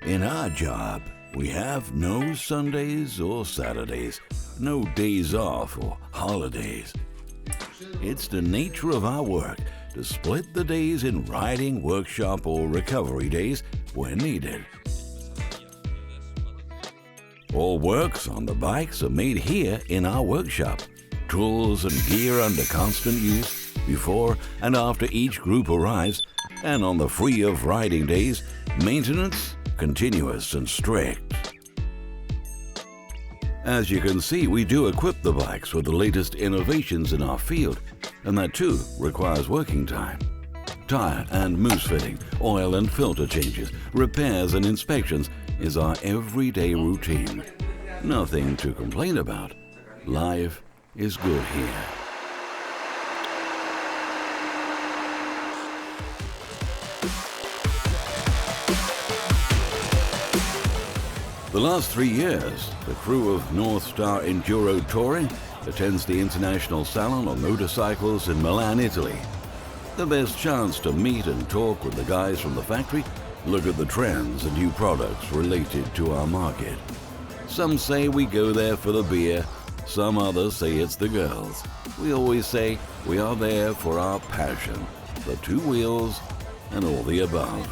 In our job, we have no Sundays or Saturdays, no days off or holidays. It's the nature of our work to split the days in riding, workshop or recovery days when needed. All works on the bikes are made here in our workshop. Tools and gear under constant use before and after each group arrives, and on the free of riding days, maintenance continuous and strict. As you can see, we do equip the bikes with the latest innovations in our field, and that too requires working time. Tire and moose fitting, oil and filter changes, repairs and inspections is our everyday routine. Nothing to complain about. Life is good here. The last 3 years, the crew of North Star Enduro Touring attends the International Salon on Motorcycles in Milan, Italy. The best chance to meet and talk with the guys from the factory, look at the trends and new products related to our market. Some say we go there for the beer, some others say it's the girls. We always say we are there for our passion, the two wheels and all the above.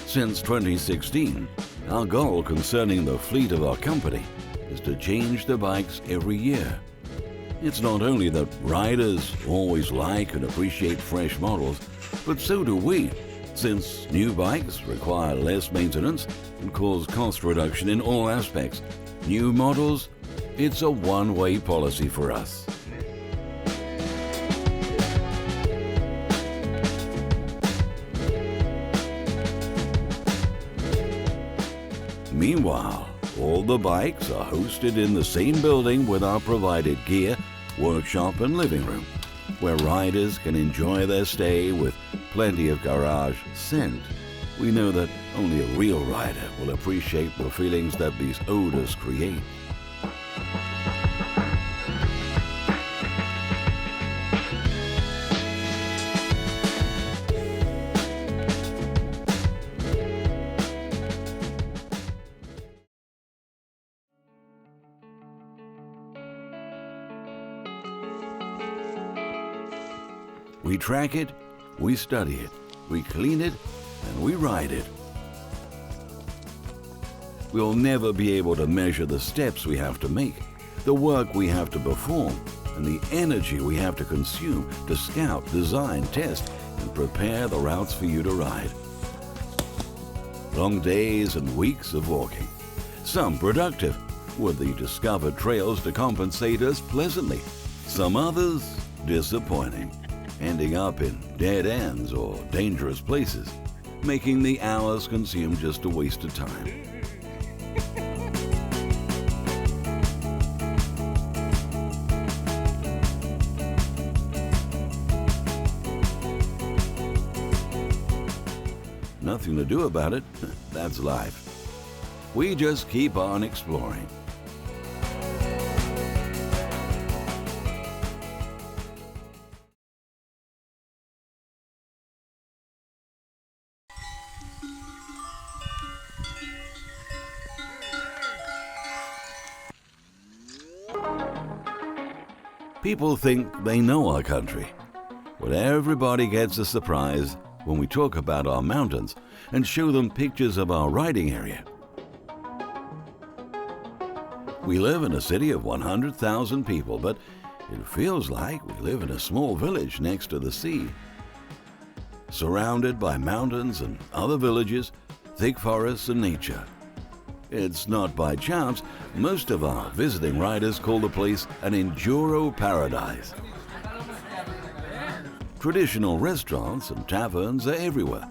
Since 2016, our goal concerning the fleet of our company is to change the bikes every year. It's not only that riders always like and appreciate fresh models, but so do we, since new bikes require less maintenance and cause cost reduction in all aspects. New models, it's a one-way policy for us. Meanwhile, all the bikes are hosted in the same building with our provided gear, workshop and living room, where riders can enjoy their stay with plenty of garage scent. We know that only a real rider will appreciate the feelings that these odors create. We track it, we study it, we clean it, and we ride it. We'll never be able to measure the steps we have to make, the work we have to perform, and the energy we have to consume to scout, design, test, and prepare the routes for you to ride. Long days and weeks of walking, some productive, with the discovered trails to compensate us pleasantly, some others disappointing, ending up in dead ends or dangerous places, making the hours consumed just a waste of time. Nothing to do about it, that's life. We just keep on exploring. People think they know our country, but everybody gets a surprise when we talk about our mountains and show them pictures of our riding area. We live in a city of 100,000 people, but it feels like we live in a small village next to the sea. Surrounded by mountains and other villages, thick forests and nature. It's not by chance most of our visiting riders call the place an Enduro paradise. Traditional restaurants and taverns are everywhere,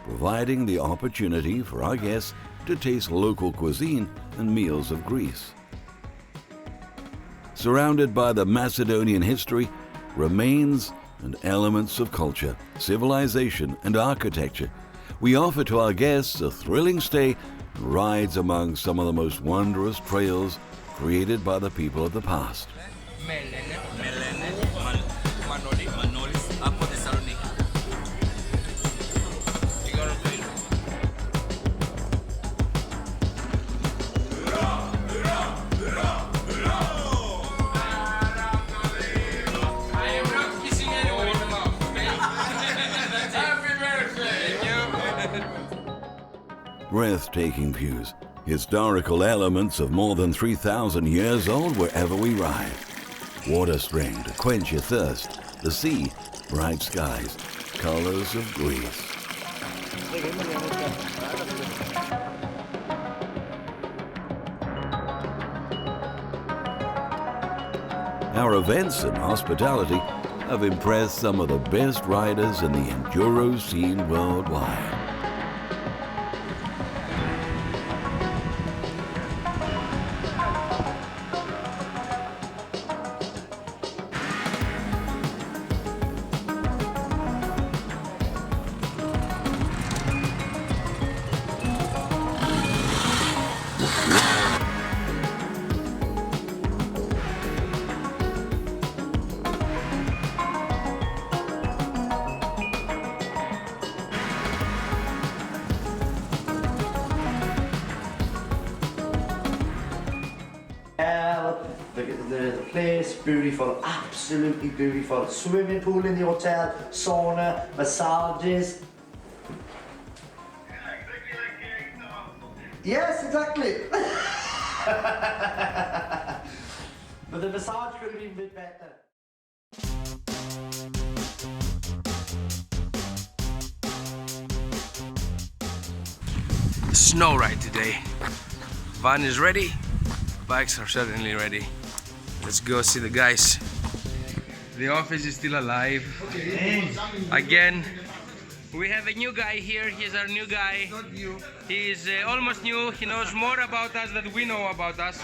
providing the opportunity for our guests to taste local cuisine and meals of Greece. Surrounded by the Macedonian history, remains and elements of culture, civilization and architecture, we offer to our guests a thrilling stay and rides among some of the most wondrous trails created by the people of the past. Breathtaking views, historical elements of more than 3,000 years old wherever we ride. Water string to quench your thirst, the sea, bright skies, colors of Greece. Our events and hospitality have impressed some of the best riders in the Enduro scene worldwide. The place, beautiful, absolutely beautiful. Swimming pool in the hotel, sauna, massages. Yes, exactly. But the massage could have been a bit better. Snow ride today. Van is ready. Bikes are certainly ready. Let's go see the guys. The office is still alive. Again, we have a new guy here. He's our new guy. He's almost new. He knows more about us than we know about us.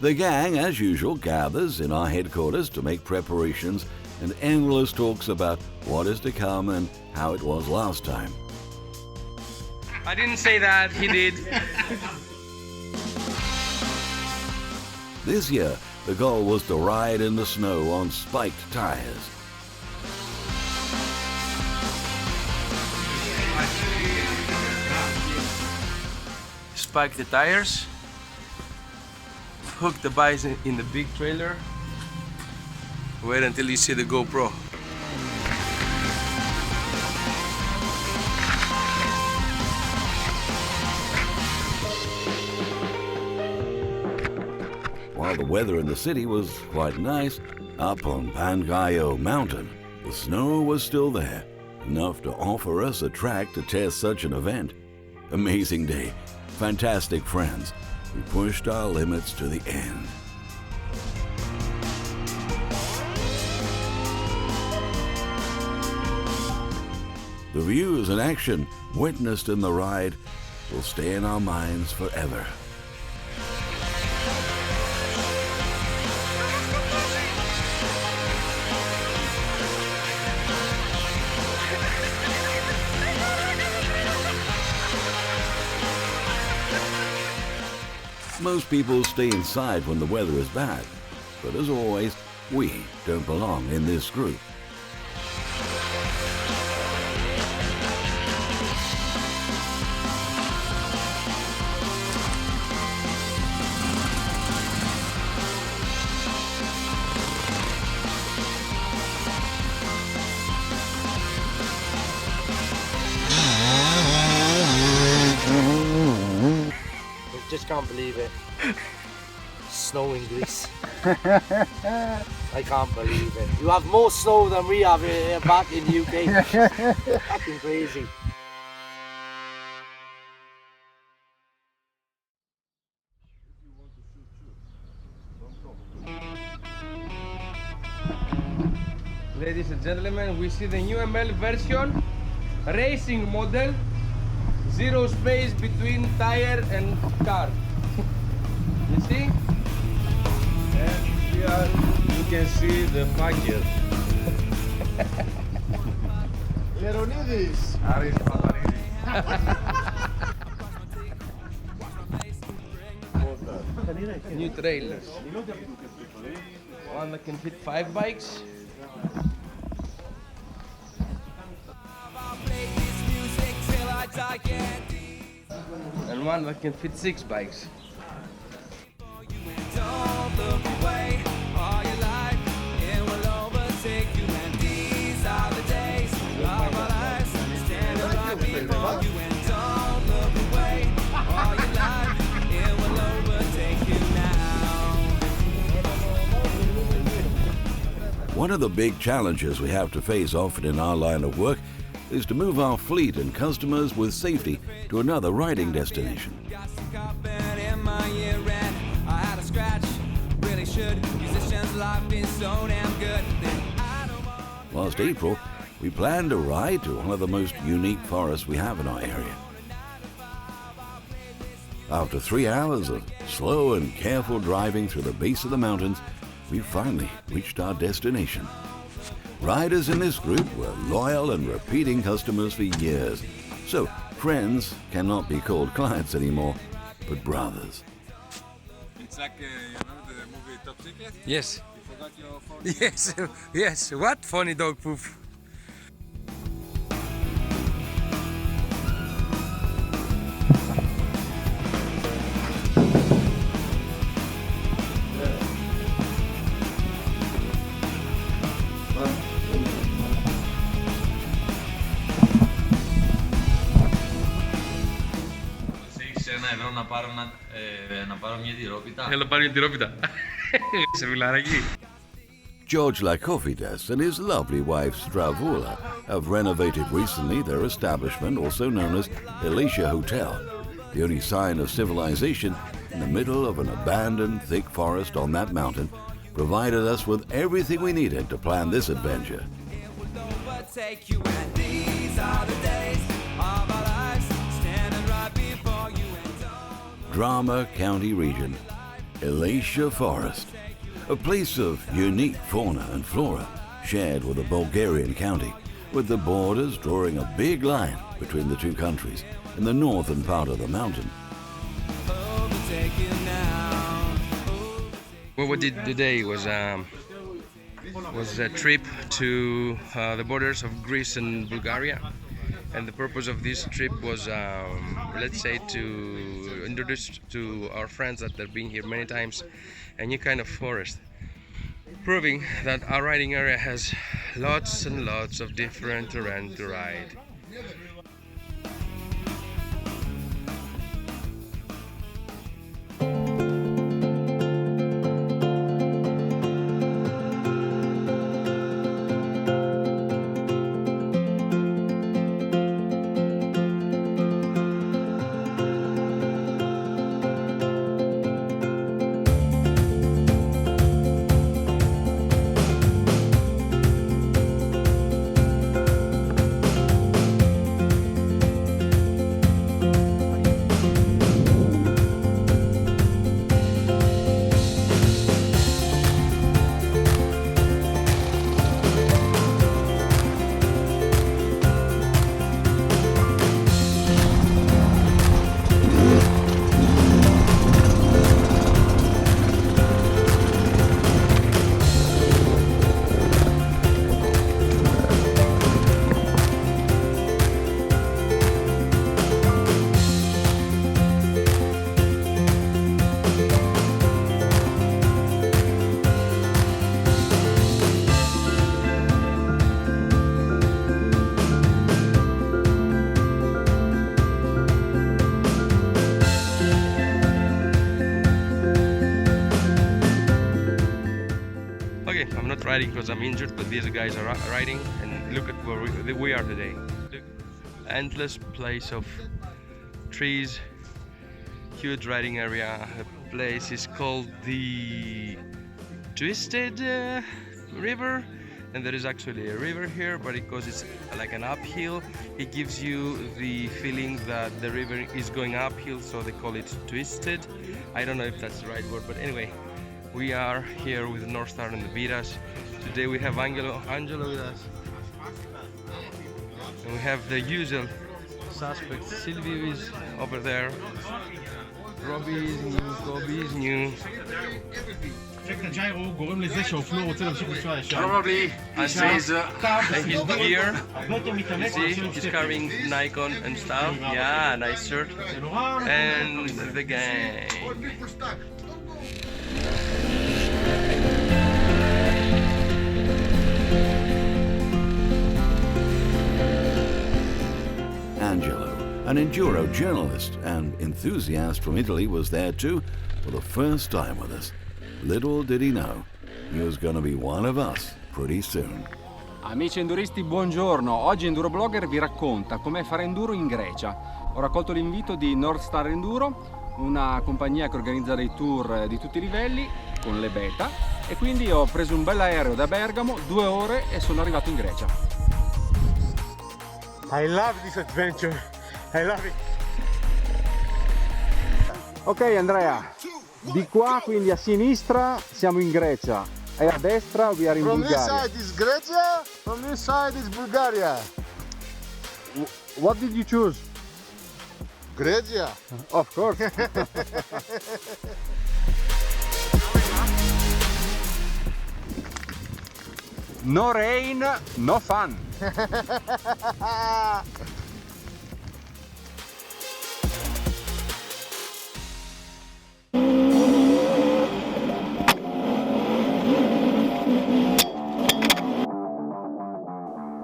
The gang, as usual, gathers in our headquarters to make preparations and endless talks about what is to come and how it was last time. I didn't say that, he did. This year, the goal was to ride in the snow on spiked tires. Spike the tires, hook the bikes in the big trailer, wait until you see the GoPro. While the weather in the city was quite nice, up on Pangayo Mountain, the snow was still there, enough to offer us a track to test such an event. Amazing day, fantastic friends. We pushed our limits to the end. The views and action witnessed in the ride will stay in our minds forever. Most people stay inside when the weather is bad, but as always, we don't belong in this group. Just can't believe it. Snow in Greece. I can't believe it. You have more snow than we have here back in UK. Fucking crazy. Ladies ladies and gentlemen, we see the new ML version, racing model, zero space between tire and car. You see? And here you can see the faggot. Leronidis. Aris Paparidis. New trailers. One that can fit 5 bikes. And one that can fit 6 bikes. Don't look away all your life, it will overtake you, and these are the days of our lives, standing right before you, and don't look away all your life, it will overtake you now. One of the big challenges we have to face often in our line of work is to move our fleet and customers with safety to another riding destination. Got some cupping in my ear and I had a scratch, really should, musician's life is so damn good, then I don't want. Last April, we planned a ride to one of the most unique forests we have in our area. After 3 hours of slow and careful driving through the base of the mountains, we finally reached our destination. Riders in this group were loyal and repeating customers for years, so friends cannot be called clients anymore, but brothers. It's like, you know, the movie Top Secret? Yes. You forgot your phone? Yes. Yes. What funny dog poop? €6 να πάρω μια τυρόπιτα. Έλα πάρει την τυρόπιτα. Σε φιλαράκι. George Lakovidas and his lovely wife Stravula have renovated recently their establishment, also known as Elisha Hotel, the only sign of civilization in the middle of an abandoned thick forest on that mountain, provided us with everything we needed to plan this adventure. It will overtake you, and these are the days of our lives, standing right before you, and don't. Drama County region, Elisha Forest, a place of unique fauna and flora shared with a Bulgarian county, with the borders drawing a big line between the two countries in the northern part of the mountain. Overtake you now. What we did today was a trip to the borders of Greece and Bulgaria, and the purpose of this trip was, let's say, to introduce to our friends that have been here many times a new kind of forest, proving that our riding area has lots and lots of different terrain to ride. I'm not riding because I'm injured, but these guys are riding, and look at where we are today. Look, endless place of trees, huge riding area. The place is called the Twisted River, and there is actually a river here, but because it's like an uphill, it gives you the feeling that the river is going uphill, so they call it twisted. I don't know if that's the right word, but anyway, we are here with North Star and the Viras. Today we have Angelo with us, and we have the usual suspects. Silvio is over there, Robbie is new, Kobe is new. Probably Aziz and his gear. You see, he's carrying Nikon and stuff. Yeah, nice shirt. And the gang. Angelo, an Enduro journalist and enthusiast from Italy, was there too for the first time with us. Little did he know, he was going to be one of us pretty soon. Amici enduristi, buongiorno. Oggi Enduro Blogger vi racconta come fare enduro in Grecia. Ho raccolto l'invito di North Star Enduro, una compagnia che organizza dei tour di tutti i livelli con le beta, e quindi ho preso un bel aereo da Bergamo, 2 ore, e sono arrivato in Grecia. I love this adventure. I love it. Ok Andrea, di qua quindi a sinistra siamo in Grecia e a destra we are in From Bulgaria. this side is Grecia, from this side is Bulgaria. What did you choose? Grecia. Of course. No rain, no fun.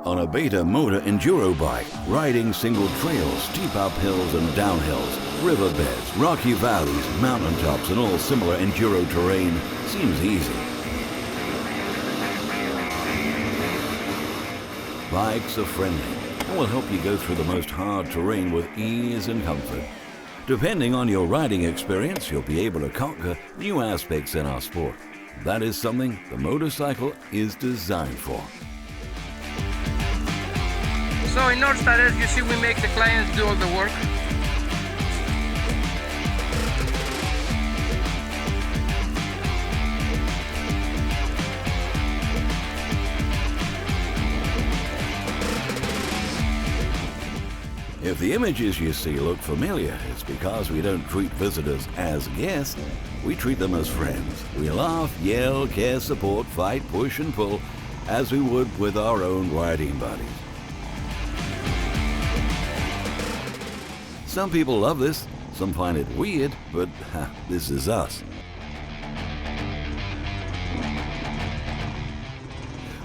On a beta motor enduro bike, riding single trails, steep uphills and downhills, riverbeds, rocky valleys, mountaintops and all similar enduro terrain seems easy. Bikes are friendly and will help you go through the most hard terrain with ease and comfort. Depending on your riding experience, you'll be able to conquer new aspects in our sport. That is something the motorcycle is designed for. So in North Star, as you see, we make the clients do all the work. If the images you see look familiar, it's because we don't treat visitors as guests, we treat them as friends. We laugh, yell, care, support, fight, push and pull as we would with our own riding buddies. Some people love this, some find it weird, but this is us.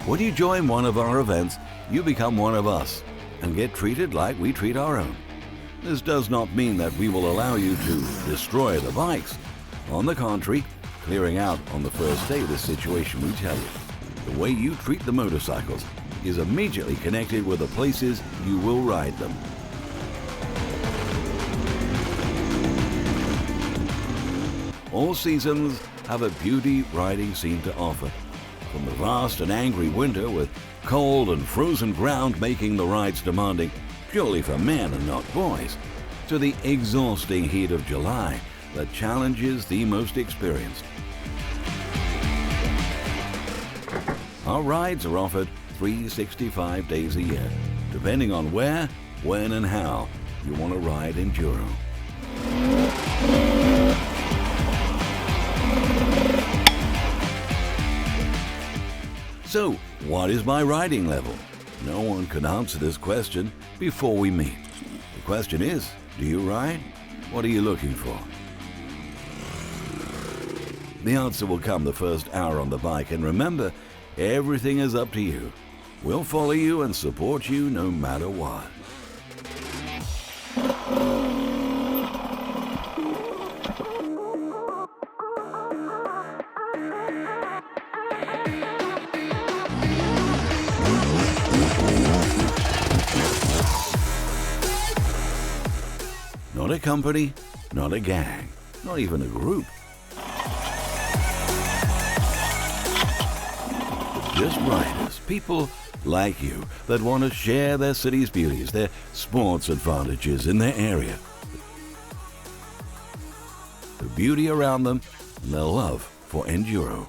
When you join one of our events, you become one of us and get treated like we treat our own. This does not mean that we will allow you to destroy the bikes. On the contrary, clearing out on the first day of the situation we tell you. The way you treat the motorcycles is immediately connected with the places you will ride them. All seasons have a beauty riding scene to offer. From the vast and angry winter with cold and frozen ground making the rides demanding purely for men and not boys, to the exhausting heat of July that challenges the most experienced. Our rides are offered 365 days a year, depending on where, when and how you want to ride Enduro. So, what is my riding level? No one can answer this question before we meet. The question is, do you ride? What are you looking for? The answer will come the first hour on the bike, and remember, everything is up to you. We'll follow you and support you no matter what. Not a company, not a gang, not even a group. just riders, people like you that want to share their city's beauties, their sports advantages in their area, the beauty around them, and their love for Enduro.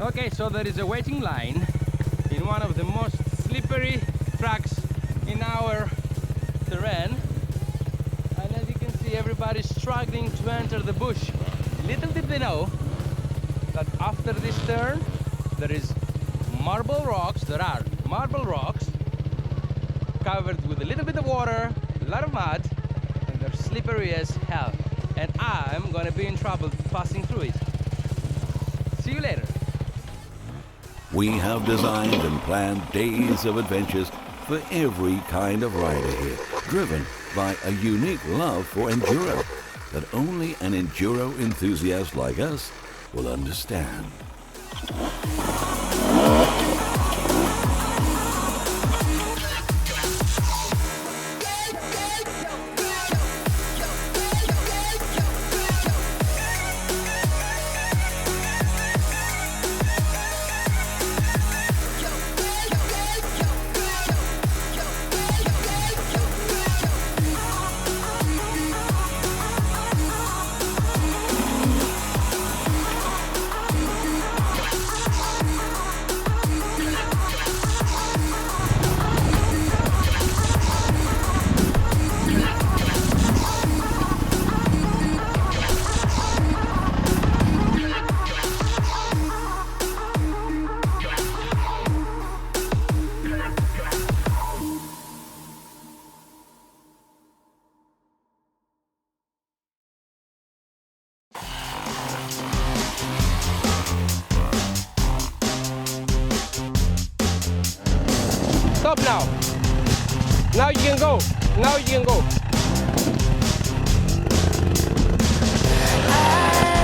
Okay, so there is a waiting line in one of the most slippery tracks in our terrain, and as you can see, everybody's struggling to enter the bush. Little did they know that after this turn there is marble rocks. There are marble rocks covered with a little bit of water, a lot of mud, and they're slippery as hell, and I'm gonna be in trouble passing through it. See you later. We have designed and planned days of adventures for every kind of rider here, driven by a unique love for Enduro that only an Enduro enthusiast like us will understand. Stop now. Now you can go. Now you can go.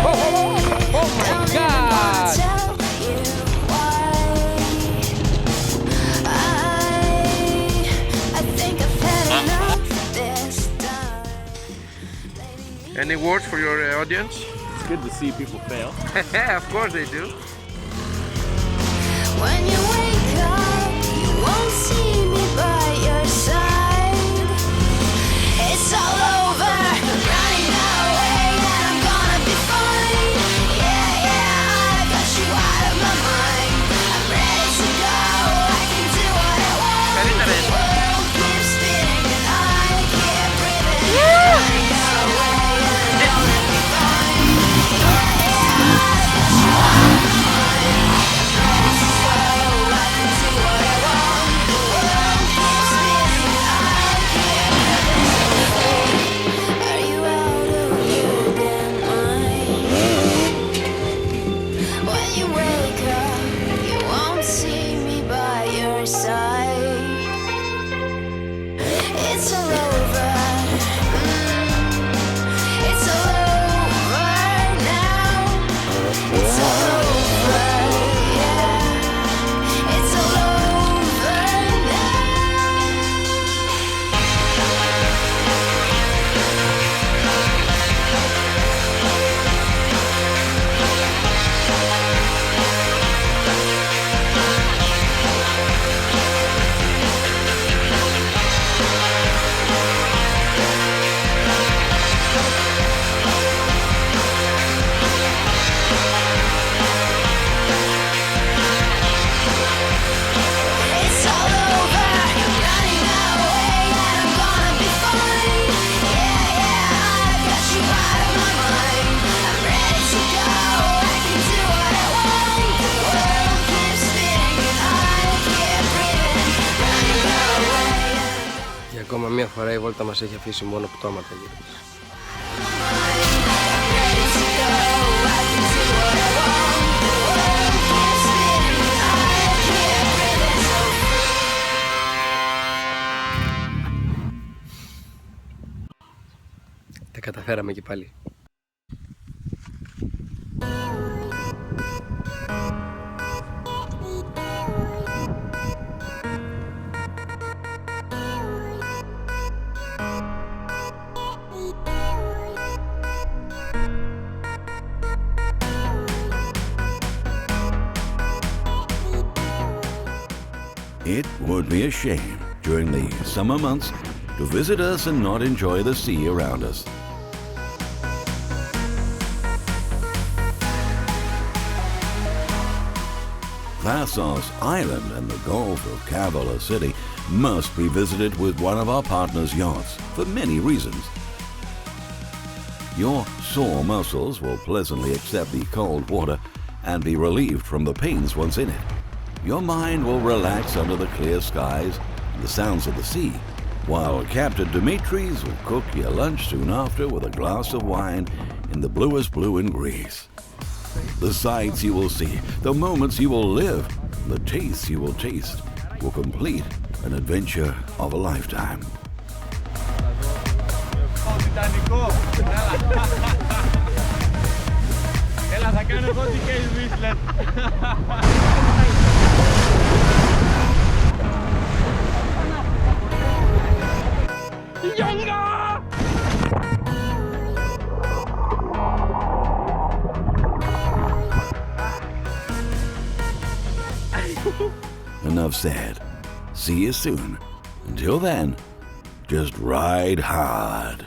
Oh my God. Any words for your audience? It's good to see people fail. Of course they do. When you wake up, you won't see me by your side. It's all over, running away, and I'm gonna be fine. Yeah, yeah, I got you out of my mind. I'm ready to go, I can do what I want. The world keeps spinning and I keep breathing. Running away, and I'm gonna be fine. Yeah, yeah, I got you out of my mind. Ακόμα μία φορά η βόλτα μας έχει αφήσει μόνο πτώματα γύρω της. Τα καταφέραμε και πάλι. It would be a shame during the summer months to visit us and not enjoy the sea around us. Vassos Island and the Gulf of Kavala City must be visited with one of our partners' yachts for many reasons. Your sore muscles will pleasantly accept the cold water and be relieved from the pains once in it. Your mind will relax under the clear skies and the sounds of the sea, while Captain Dimitris will cook your lunch soon after with a glass of wine in the bluest blue in Greece. The sights you will see, the moments you will live, the tastes you will taste will complete an adventure of a lifetime. Enough said. See you soon. Until then, just ride hard.